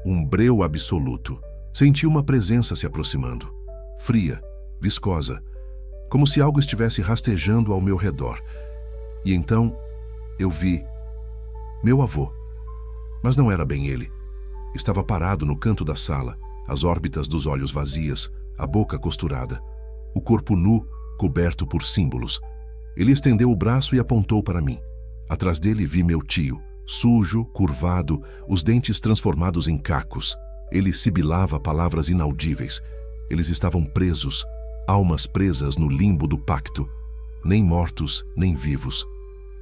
Um breu absoluto. Senti uma presença se aproximando, fria, viscosa, como se algo estivesse rastejando ao meu redor. E então, eu vi meu avô. Mas não era bem ele. Estava parado no canto da sala, as órbitas dos olhos vazias, a boca costurada, o corpo nu, coberto por símbolos. Ele estendeu o braço e apontou para mim. Atrás dele vi meu tio, sujo, curvado, os dentes transformados em cacos. Ele sibilava palavras inaudíveis. Eles estavam presos, almas presas no limbo do pacto. Nem mortos, nem vivos.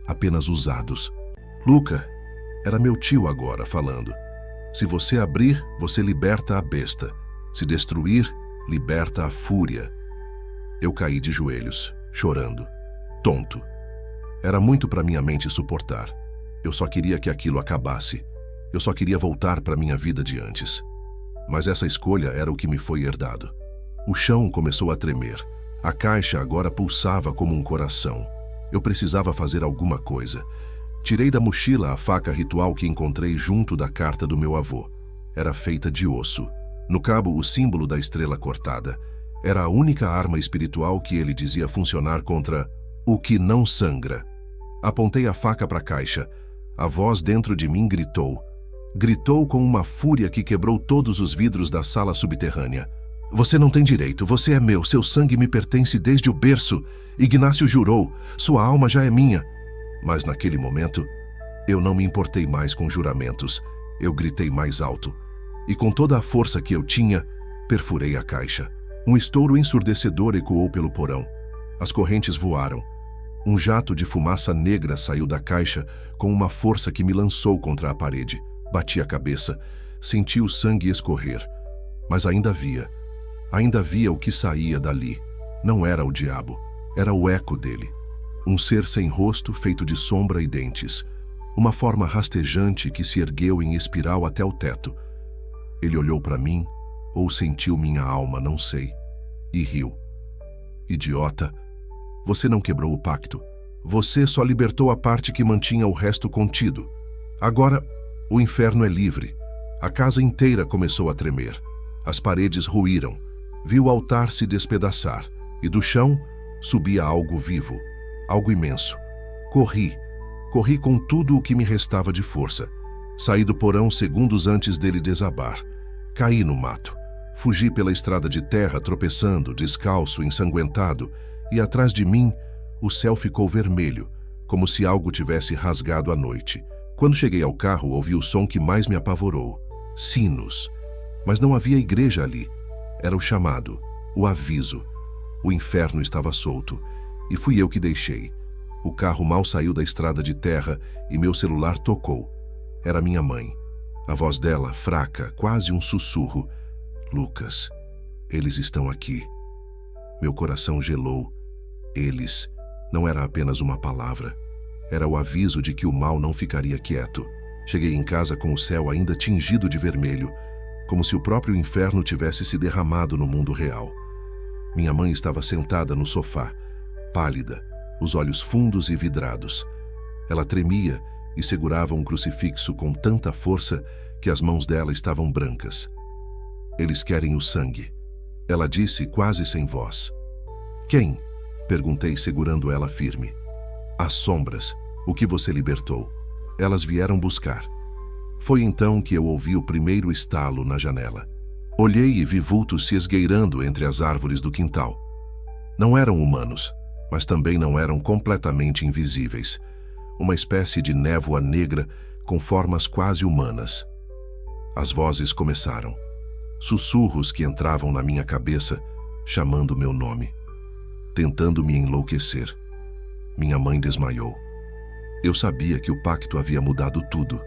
Apenas usados. Luca, era meu tio agora falando. Se você abrir, você liberta a besta. Se destruir, liberta a fúria. Eu caí de joelhos, chorando, tonto. Era muito para minha mente suportar. Eu só queria que aquilo acabasse. Eu só queria voltar para minha vida de antes. Mas essa escolha era o que me foi herdado. O chão começou a tremer. A caixa agora pulsava como um coração. Eu precisava fazer alguma coisa. Tirei da mochila a faca ritual que encontrei junto da carta do meu avô. Era feita de osso. No cabo, o símbolo da estrela cortada. Era a única arma espiritual que ele dizia funcionar contra o que não sangra. Apontei a faca para a caixa. A voz dentro de mim gritou. Gritou com uma fúria que quebrou todos os vidros da sala subterrânea. Você não tem direito, você é meu, seu sangue me pertence desde o berço. Ignácio jurou, sua alma já é minha. Mas naquele momento, eu não me importei mais com juramentos. Eu gritei mais alto. E com toda a força que eu tinha, perfurei a caixa. Um estouro ensurdecedor ecoou pelo porão. As correntes voaram. Um jato de fumaça negra saiu da caixa com uma força que me lançou contra a parede. Bati a cabeça, senti o sangue escorrer. Mas ainda via o que saía dali. Não era o diabo, era o eco dele. Um ser sem rosto, feito de sombra e dentes. Uma forma rastejante que se ergueu em espiral até o teto. Ele olhou para mim, ou sentiu minha alma, não sei, e riu. Idiota, você não quebrou o pacto. Você só libertou a parte que mantinha o resto contido. Agora, o inferno é livre. A casa inteira começou a tremer. As paredes ruíram. Vi o altar se despedaçar. E do chão subia algo vivo, algo imenso. Corri com tudo o que me restava de força. Saí do porão segundos antes dele desabar. Caí no mato. Fugi pela estrada de terra, tropeçando, descalço, ensanguentado, e atrás de mim, o céu ficou vermelho, como se algo tivesse rasgado a noite. Quando cheguei ao carro, ouvi o som que mais me apavorou. Sinos. Mas não havia igreja ali. Era o chamado, o aviso. O inferno estava solto, e fui eu que deixei. O carro mal saiu da estrada de terra e meu celular tocou. Era minha mãe. A voz dela, fraca, quase um sussurro. Lucas, eles estão aqui. Meu coração gelou. Eles. Não era apenas uma palavra. Era o aviso de que o mal não ficaria quieto. Cheguei em casa com o céu ainda tingido de vermelho, como se o próprio inferno tivesse se derramado no mundo real. Minha mãe estava sentada no sofá, pálida, os olhos fundos e vidrados. Ela tremia e segurava um crucifixo com tanta força que as mãos dela estavam brancas. Eles querem o sangue, ela disse quase sem voz. Quem? Perguntei, segurando ela firme. As sombras, o que você libertou. Elas vieram buscar. Foi então que eu ouvi o primeiro estalo na janela. Olhei e vi vultos se esgueirando entre as árvores do quintal. Não eram humanos, mas também não eram completamente invisíveis. Uma espécie de névoa negra com formas quase humanas. As vozes começaram. Sussurros que entravam na minha cabeça, chamando meu nome, tentando me enlouquecer. Minha mãe desmaiou. Eu sabia que o pacto havia mudado tudo.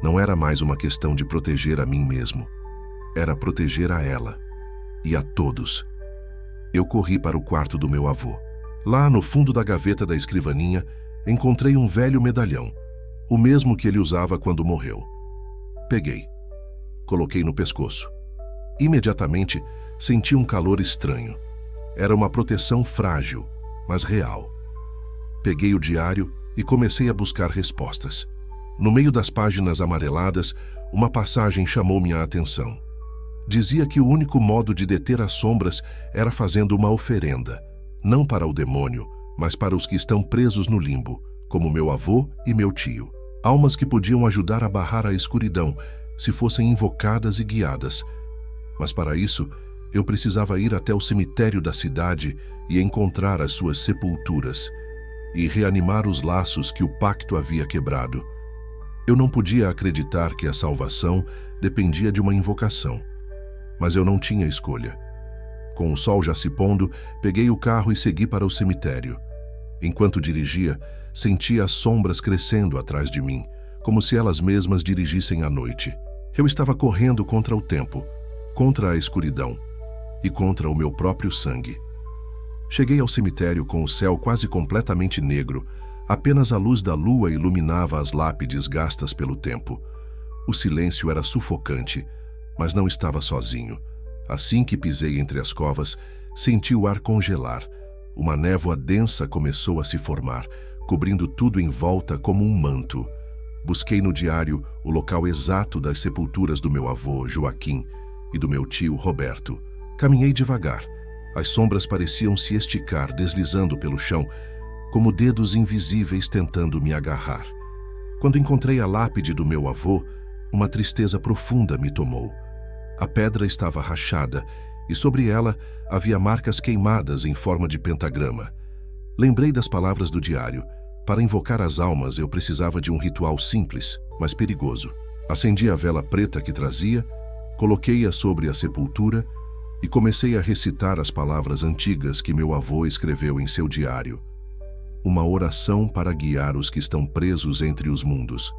Não era mais uma questão de proteger a mim mesmo. Era proteger a ela e a todos. Eu corri para o quarto do meu avô. Lá no fundo da gaveta da escrivaninha, encontrei um velho medalhão, o mesmo que ele usava quando morreu. Peguei. Coloquei no pescoço. Imediatamente, senti um calor estranho. Era uma proteção frágil, mas real. Peguei o diário e comecei a buscar respostas. No meio das páginas amareladas, uma passagem chamou minha atenção. Dizia que o único modo de deter as sombras era fazendo uma oferenda, não para o demônio, mas para os que estão presos no limbo, como meu avô e meu tio. Almas que podiam ajudar a barrar a escuridão, se fossem invocadas e guiadas. Mas para isso, eu precisava ir até o cemitério da cidade e encontrar as suas sepulturas, e reanimar os laços que o pacto havia quebrado. Eu não podia acreditar que a salvação dependia de uma invocação, mas eu não tinha escolha. Com o sol já se pondo, peguei o carro e segui para o cemitério. Enquanto dirigia, sentia as sombras crescendo atrás de mim, como se elas mesmas dirigissem à noite. Eu estava correndo contra o tempo, contra a escuridão e contra o meu próprio sangue. Cheguei ao cemitério com o céu quase completamente negro. Apenas a luz da lua iluminava as lápides gastas pelo tempo. O silêncio era sufocante, mas não estava sozinho. Assim que pisei entre as covas, senti o ar congelar. Uma névoa densa começou a se formar, cobrindo tudo em volta como um manto. Busquei no diário o local exato das sepulturas do meu avô, Joaquim, e do meu tio, Roberto. Caminhei devagar. As sombras pareciam se esticar, deslizando pelo chão, como dedos invisíveis tentando me agarrar. Quando encontrei a lápide do meu avô, uma tristeza profunda me tomou. A pedra estava rachada e sobre ela havia marcas queimadas em forma de pentagrama. Lembrei das palavras do diário. Para invocar as almas, eu precisava de um ritual simples, mas perigoso. Acendi a vela preta que trazia, coloquei-a sobre a sepultura e comecei a recitar as palavras antigas que meu avô escreveu em seu diário. Uma oração para guiar os que estão presos entre os mundos.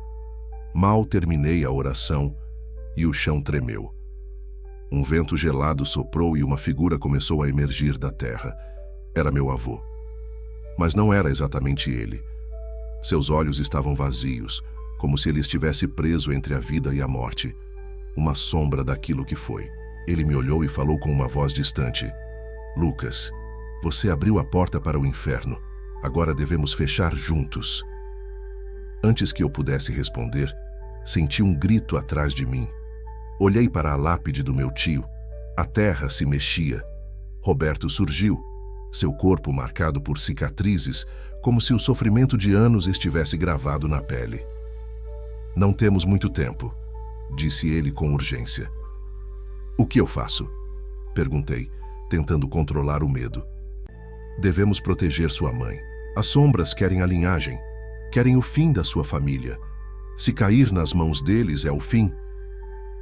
Mal terminei a oração e o chão tremeu. Um vento gelado soprou e uma figura começou a emergir da terra. Era meu avô. Mas não era exatamente ele. Seus olhos estavam vazios, como se ele estivesse preso entre a vida e a morte. Uma sombra daquilo que foi. Ele me olhou e falou com uma voz distante. Lucas, você abriu a porta para o inferno. Agora devemos fechar juntos. Antes que eu pudesse responder, senti um grito atrás de mim. Olhei para a lápide do meu tio. A terra se mexia. Roberto surgiu, seu corpo marcado por cicatrizes, como se o sofrimento de anos estivesse gravado na pele. Não temos muito tempo, disse ele com urgência. O que eu faço? Perguntei, tentando controlar o medo. Devemos proteger sua mãe. As sombras querem a linhagem, querem o fim da sua família. Se cair nas mãos deles é o fim.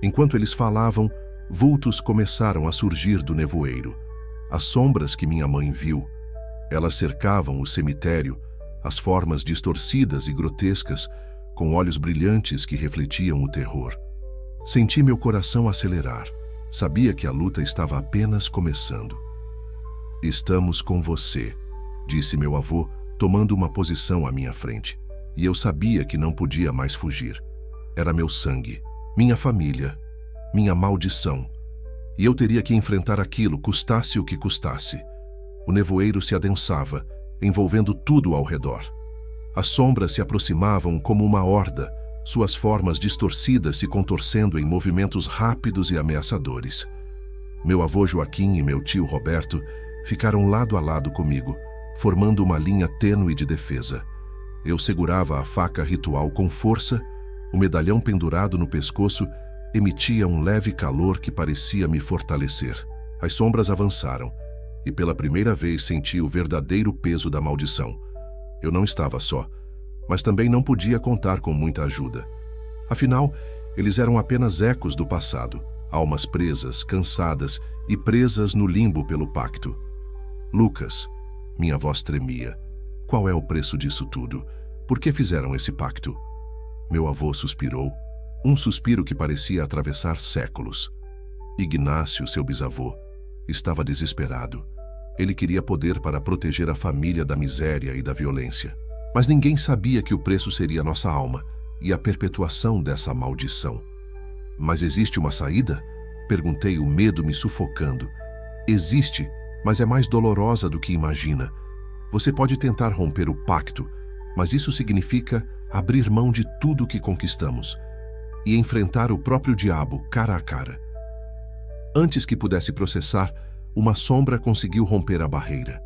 Enquanto eles falavam, vultos começaram a surgir do nevoeiro. As sombras que minha mãe viu. Elas cercavam o cemitério, as formas distorcidas e grotescas, com olhos brilhantes que refletiam o terror. Senti meu coração acelerar. Sabia que a luta estava apenas começando. "Estamos com você", disse meu avô, tomando uma posição à minha frente. E eu sabia que não podia mais fugir. Era meu sangue, minha família, minha maldição. E eu teria que enfrentar aquilo, custasse o que custasse. O nevoeiro se adensava, envolvendo tudo ao redor. As sombras se aproximavam como uma horda, suas formas distorcidas se contorcendo em movimentos rápidos e ameaçadores. Meu avô Joaquim e meu tio Roberto ficaram lado a lado comigo, formando uma linha tênue de defesa. Eu segurava a faca ritual com força, o medalhão pendurado no pescoço emitia um leve calor que parecia me fortalecer. As sombras avançaram, e pela primeira vez senti o verdadeiro peso da maldição. Eu não estava só, mas também não podia contar com muita ajuda. Afinal, eles eram apenas ecos do passado, almas presas, cansadas e presas no limbo pelo pacto. "Lucas", minha voz tremia. "Qual é o preço disso tudo? Por que fizeram esse pacto?" Meu avô suspirou, um suspiro que parecia atravessar séculos. Ignácio, seu bisavô, estava desesperado. Ele queria poder para proteger a família da miséria e da violência. Mas ninguém sabia que o preço seria nossa alma e a perpetuação dessa maldição. "Mas existe uma saída?" Perguntei, o medo me sufocando. "Existe, mas é mais dolorosa do que imagina. Você pode tentar romper o pacto, mas isso significa abrir mão de tudo que conquistamos e enfrentar o próprio diabo cara a cara." Antes que pudesse processar, uma sombra conseguiu romper a barreira.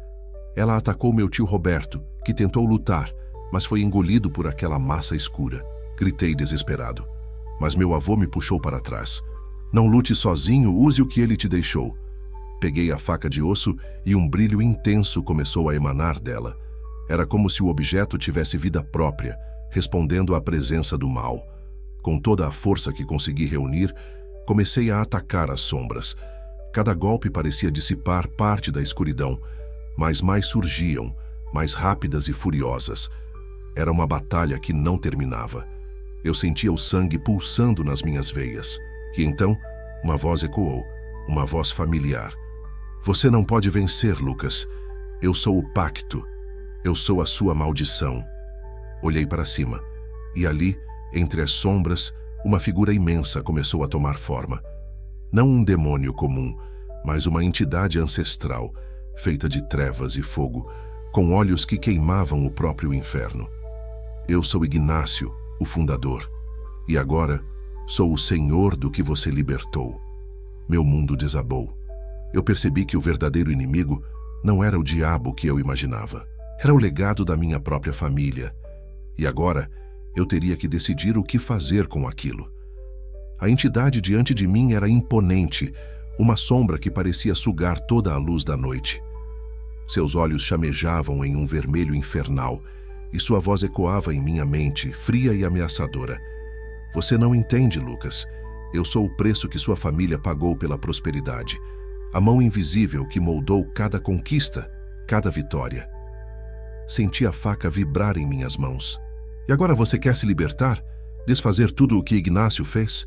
Ela atacou meu tio Roberto, que tentou lutar, mas foi engolido por aquela massa escura. Gritei desesperado. Mas meu avô me puxou para trás. "Não lute sozinho, use o que ele te deixou." Peguei a faca de osso e um brilho intenso começou a emanar dela. Era como se o objeto tivesse vida própria, respondendo à presença do mal. Com toda a força que consegui reunir, comecei a atacar as sombras. Cada golpe parecia dissipar parte da escuridão, mas mais surgiam, mais rápidas e furiosas. Era uma batalha que não terminava. Eu sentia o sangue pulsando nas minhas veias. E então, uma voz ecoou, uma voz familiar. "Você não pode vencer, Lucas. Eu sou o pacto. Eu sou a sua maldição." Olhei para cima, e ali, entre as sombras, uma figura imensa começou a tomar forma. Não um demônio comum, mas uma entidade ancestral, feita de trevas e fogo, com olhos que queimavam o próprio inferno. "Eu sou Ignácio, o fundador, e agora sou o senhor do que você libertou." Meu mundo desabou. Eu percebi que o verdadeiro inimigo não era o diabo que eu imaginava. Era o legado da minha própria família. E agora eu teria que decidir o que fazer com aquilo. A entidade diante de mim era imponente, uma sombra que parecia sugar toda a luz da noite. Seus olhos chamejavam em um vermelho infernal, e sua voz ecoava em minha mente, fria e ameaçadora. "Você não entende, Lucas. Eu sou o preço que sua família pagou pela prosperidade. A mão invisível que moldou cada conquista, cada vitória." Senti a faca vibrar em minhas mãos. "E agora você quer se libertar? Desfazer tudo o que Ignácio fez?"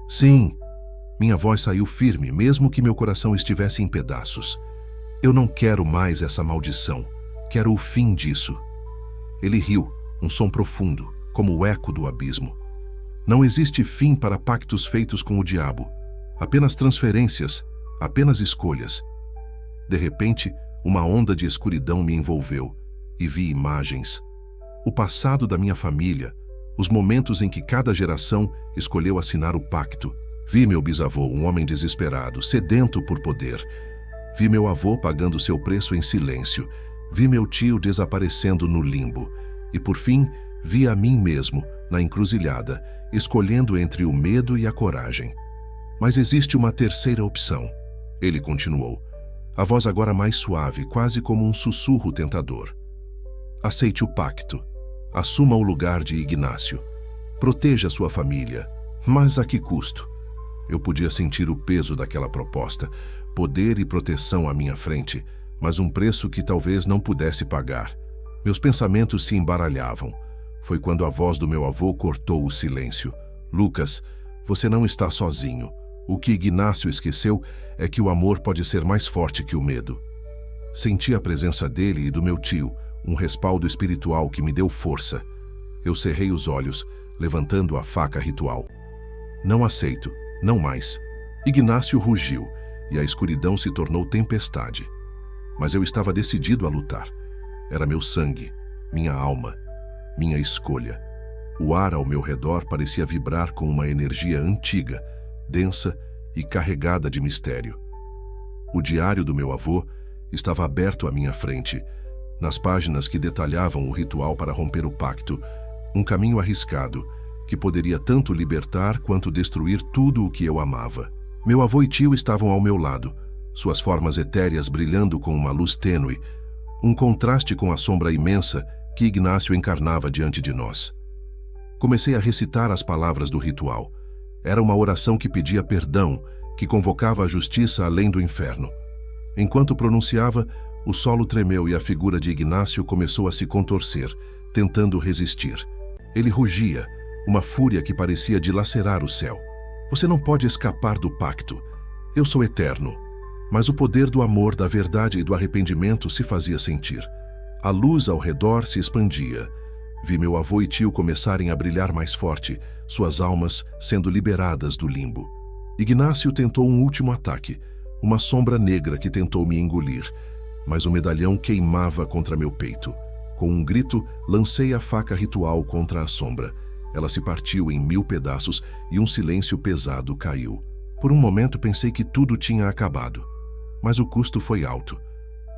"Sim." Minha voz saiu firme, mesmo que meu coração estivesse em pedaços. "Eu não quero mais essa maldição. Quero o fim disso." Ele riu, um som profundo, como o eco do abismo. "Não existe fim para pactos feitos com o diabo. Apenas transferências, apenas escolhas." De repente, uma onda de escuridão me envolveu e vi imagens. O passado da minha família, os momentos em que cada geração escolheu assinar o pacto. Vi meu bisavô, um homem desesperado, sedento por poder. Vi meu avô pagando seu preço em silêncio. Vi meu tio desaparecendo no limbo. E, por fim, vi a mim mesmo, na encruzilhada, escolhendo entre o medo e a coragem. "Mas existe uma terceira opção", ele continuou, a voz agora mais suave, quase como um sussurro tentador. "Aceite o pacto. Assuma o lugar de Ignácio. Proteja sua família. Mas a que custo?" Eu podia sentir o peso daquela proposta, poder e proteção à minha frente, mas um preço que talvez não pudesse pagar. Meus pensamentos se embaralhavam. Foi quando a voz do meu avô cortou o silêncio. Lucas, você não está sozinho. O que Ignácio esqueceu é que o amor pode ser mais forte que o medo. Senti a presença dele e do meu tio, um respaldo espiritual que me deu força. Eu cerrei os olhos, levantando a faca ritual. Não aceito, não mais. Ignácio rugiu, e a escuridão se tornou tempestade. Mas eu estava decidido a lutar. Era meu sangue, minha alma, minha escolha. O ar ao meu redor parecia vibrar com uma energia antiga, densa e carregada de mistério. O diário do meu avô estava aberto à minha frente, nas páginas que detalhavam o ritual para romper o pacto, um caminho arriscado, que poderia tanto libertar quanto destruir tudo o que eu amava. Meu avô e tio estavam ao meu lado, suas formas etéreas brilhando com uma luz tênue, um contraste com a sombra imensa que Ignácio encarnava diante de nós. Comecei a recitar as palavras do ritual. Era uma oração que pedia perdão, que convocava a justiça além do inferno. Enquanto pronunciava, o solo tremeu e a figura de Ignácio começou a se contorcer, tentando resistir. Ele rugia, uma fúria que parecia dilacerar o céu. Você não pode escapar do pacto. Eu sou eterno. Mas o poder do amor, da verdade e do arrependimento se fazia sentir. A luz ao redor se expandia. Vi meu avô e tio começarem a brilhar mais forte, suas almas sendo liberadas do limbo. Ignácio tentou um último ataque, uma sombra negra que tentou me engolir, mas o medalhão queimava contra meu peito. Com um grito, lancei a faca ritual contra a sombra. Ela se partiu em 1000 pedaços e um silêncio pesado caiu. Por um momento pensei que tudo tinha acabado. Mas o custo foi alto.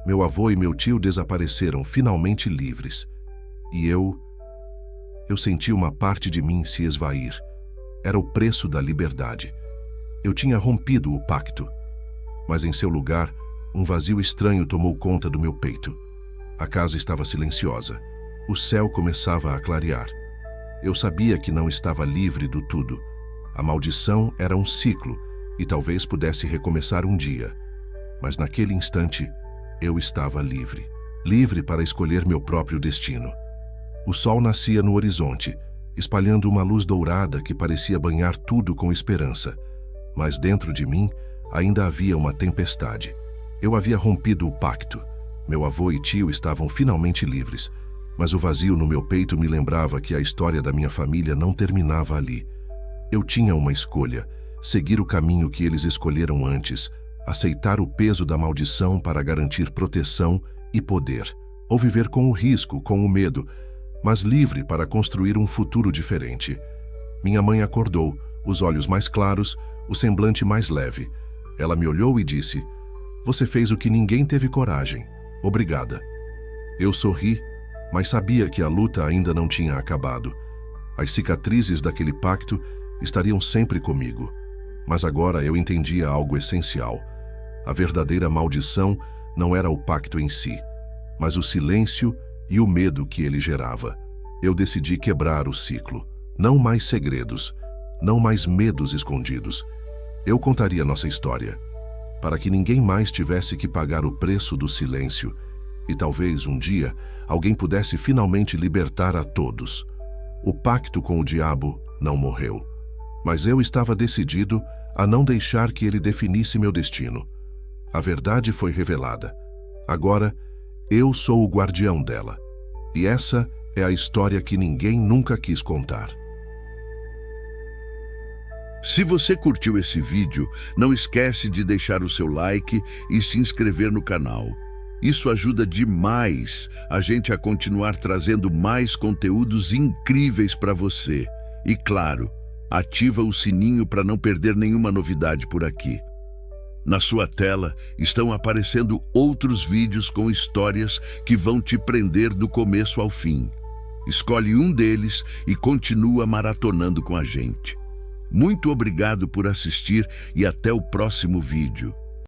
Meu avô e meu tio desapareceram, finalmente livres. E eu senti uma parte de mim se esvair. Era o preço da liberdade. Eu tinha rompido o pacto. Mas em seu lugar, um vazio estranho tomou conta do meu peito. A casa estava silenciosa. O céu começava a clarear. Eu sabia que não estava livre do tudo. A maldição era um ciclo e talvez pudesse recomeçar um dia. Mas naquele instante, eu estava livre. Livre para escolher meu próprio destino. O sol nascia no horizonte, espalhando uma luz dourada que parecia banhar tudo com esperança. Mas dentro de mim, ainda havia uma tempestade. Eu havia rompido o pacto. Meu avô e tio estavam finalmente livres, mas o vazio no meu peito me lembrava que a história da minha família não terminava ali. Eu tinha uma escolha, seguir o caminho que eles escolheram antes, aceitar o peso da maldição para garantir proteção e poder, ou viver com o risco, com o medo, mas livre para construir um futuro diferente. Minha mãe acordou, os olhos mais claros, o semblante mais leve. Ela me olhou e disse: "Você fez o que ninguém teve coragem. Obrigada." Eu sorri, mas sabia que a luta ainda não tinha acabado. As cicatrizes daquele pacto estariam sempre comigo. Mas agora eu entendia algo essencial. A verdadeira maldição não era o pacto em si, mas o silêncio e o medo que ele gerava. Eu decidi quebrar o ciclo. Não mais segredos, não mais medos escondidos. Eu contaria nossa história, para que ninguém mais tivesse que pagar o preço do silêncio, e talvez um dia alguém pudesse finalmente libertar a todos. O pacto com o diabo não morreu, mas eu estava decidido a não deixar que ele definisse meu destino. A verdade foi revelada. Agora, eu sou o guardião dela. E essa é a história que ninguém nunca quis contar. Se você curtiu esse vídeo, não esquece de deixar o seu like e se inscrever no canal. Isso ajuda demais a gente a continuar trazendo mais conteúdos incríveis para você. E claro, ativa o sininho para não perder nenhuma novidade por aqui. Na sua tela estão aparecendo outros vídeos com histórias que vão te prender do começo ao fim. Escolhe um deles e continua maratonando com a gente. Muito obrigado por assistir e até o próximo vídeo.